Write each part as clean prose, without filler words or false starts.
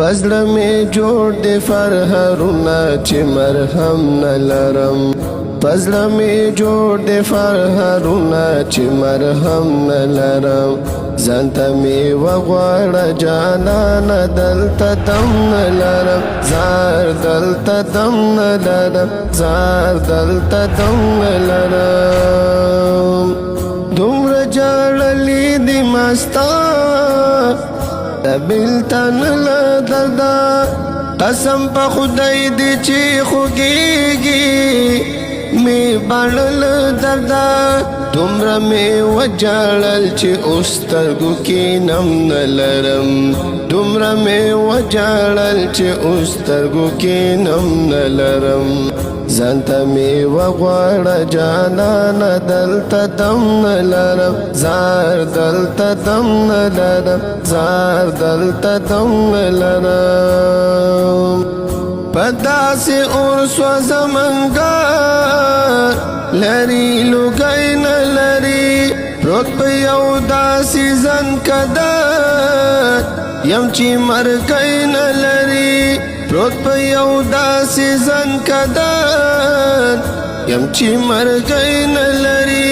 پزړه می جوړ دې فرهرونه چې مرهم نه لرم پزړه می جوړ دې فرهرونه چې مرهم نه لرم ځانته می وغواړه جانانه دلته دم نه لرم زار دلته دم نه لرم زار دلته دم نه لرم دومره جاړلي دي مستا بلتن لدردا قسم په خدای دی چې خوږیږي می بړل دردا دومره می وجړل چې اوسترګو کې نم نه لرم دومره می وجړل چې اوسترګو کې نم نه لرم ځانته می وغواړه جانانه دلته دم نه لرم زار دلته دم نه لرم زار دلته دم نه لرم په داسې اور سوځم انګار لري لوګی نه لري پروت په یو داسې ځنکدار یم چې مرګی نه لري پروت په یو داسې ځنکدار یم چې مرګی نه لري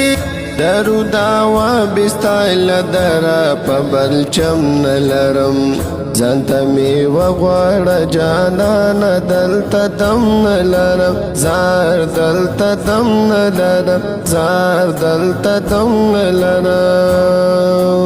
درو داوا بستایل درا په بلچم نه لرم ځانته می وغواړه جانانه دلته دم نه لرم زار دلته دم نه لرم زار دلته دم نه لرم